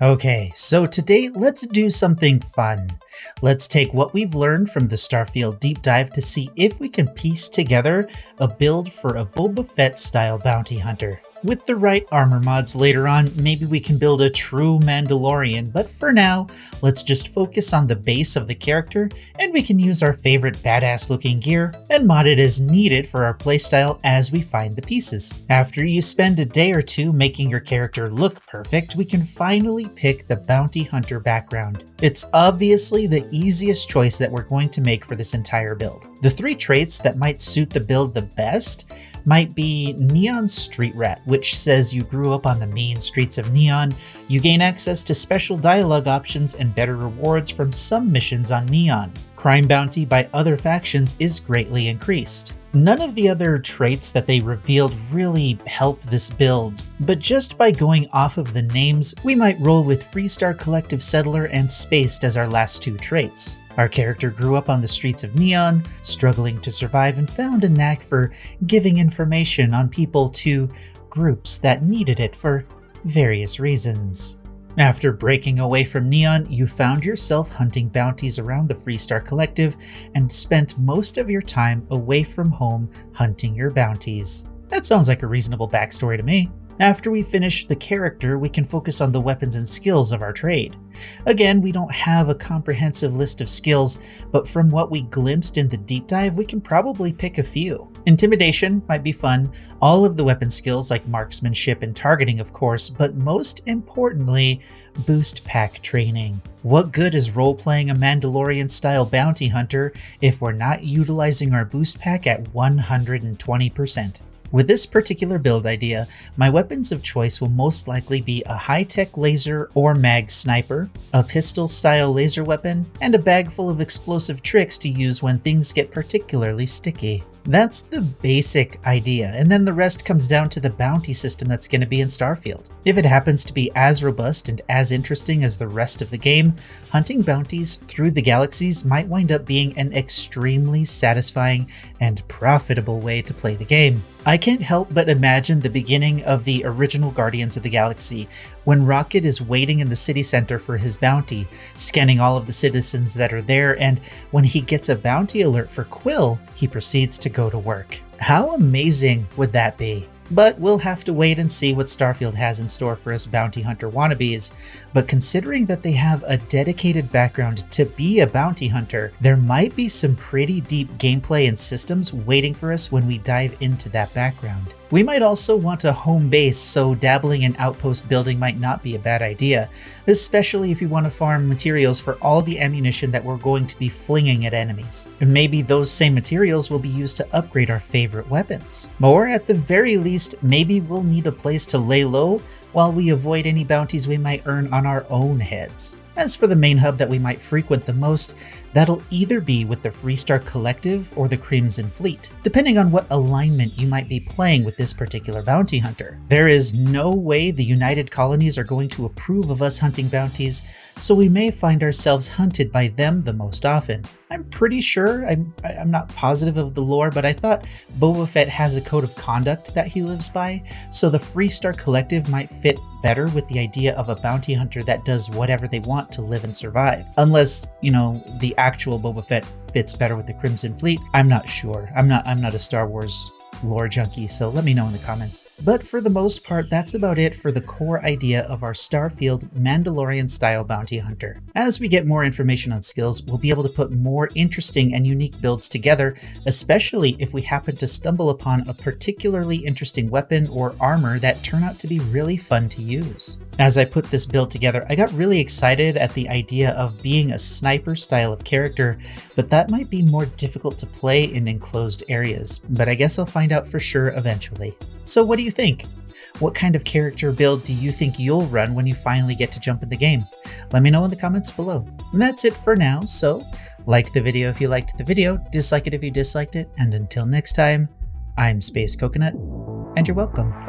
Okay, so today let's do something fun. Let's take what we've learned from the Starfield deep dive to see if we can piece together a build for a Boba Fett style bounty hunter. With the right armor mods later on, maybe we can build a true Mandalorian, but for now, let's just focus on the base of the character, and we can use our favorite badass looking gear and mod it as needed for our playstyle as we find the pieces. After you spend a day or two making your character look perfect, we can finally pick the bounty hunter background. It's obviously the easiest choice that we're going to make for this entire build. The three traits that might suit the build the best might be Neon Street Rat, which says you grew up on the mean streets of Neon, you gain access to special dialogue options and better rewards from some missions on Neon. Crime bounty by other factions is greatly increased. None of the other traits that they revealed really help this build, but just by going off of the names, we might roll with Freestar Collective Settler and Spaced as our last two traits. Our character grew up on the streets of Neon, struggling to survive, and found a knack for giving information on people to groups that needed it for various reasons. After breaking away from Neon, you found yourself hunting bounties around the Freestar Collective and spent most of your time away from home hunting your bounties. That sounds like a reasonable backstory to me. After we finish the character, we can focus on the weapons and skills of our trade. Again, we don't have a comprehensive list of skills, but from what we glimpsed in the deep dive, we can probably pick a few. Intimidation might be fun, all of the weapon skills like marksmanship and targeting of course, but most importantly, boost pack training. What good is role-playing a Mandalorian style bounty hunter if we're not utilizing our boost pack at 120%? With this particular build idea, my weapons of choice will most likely be a high-tech laser or mag sniper, a pistol-style laser weapon, and a bag full of explosive tricks to use when things get particularly sticky. That's the basic idea, and then the rest comes down to the bounty system that's going to be in Starfield. If it happens to be as robust and as interesting as the rest of the game, hunting bounties through the galaxies might wind up being an extremely satisfying and profitable way to play the game. I can't help but imagine the beginning of the original Guardians of the Galaxy, when Rocket is waiting in the city center for his bounty, scanning all of the citizens that are there, and when he gets a bounty alert for Quill, he proceeds to go to work. How amazing would that be? But we'll have to wait and see what Starfield has in store for us bounty hunter wannabes. But considering that they have a dedicated background to be a bounty hunter, there might be some pretty deep gameplay and systems waiting for us when we dive into that background. We might also want a home base, so dabbling in outpost building might not be a bad idea, especially if you want to farm materials for all the ammunition that we're going to be flinging at enemies. And maybe those same materials will be used to upgrade our favorite weapons. Or at the very least, maybe we'll need a place to lay low while we avoid any bounties we might earn on our own heads. As for the main hub that we might frequent the most, that'll either be with the Freestar Collective or the Crimson Fleet, depending on what alignment you might be playing with this particular bounty hunter. There is no way the United Colonies are going to approve of us hunting bounties, so we may find ourselves hunted by them the most often. I'm pretty sure, I'm not positive of the lore, but I thought Boba Fett has a code of conduct that he lives by, so the Freestar Collective might fit better with the idea of a bounty hunter that does whatever they want to live and survive. Unless, the actual Boba Fett fits better with the Crimson Fleet. I'm not sure. I'm not a Star Wars lore junkie, so let me know in the comments. But for the most part, that's about it for the core idea of our Starfield Mandalorian style bounty hunter. As we get more information on skills, we'll be able to put more interesting and unique builds together, especially if we happen to stumble upon a particularly interesting weapon or armor that turn out to be really fun to use. As I put this build together, I got really excited at the idea of being a sniper style of character, but that might be more difficult to play in enclosed areas, but I guess I'll find out for sure eventually. So what do you think? What kind of character build do you think you'll run when you finally get to jump in the game? Let me know in the comments below. And that's it for now, so like the video if you liked the video, dislike it if you disliked it, and until next time, I'm Space Coconut, and you're welcome.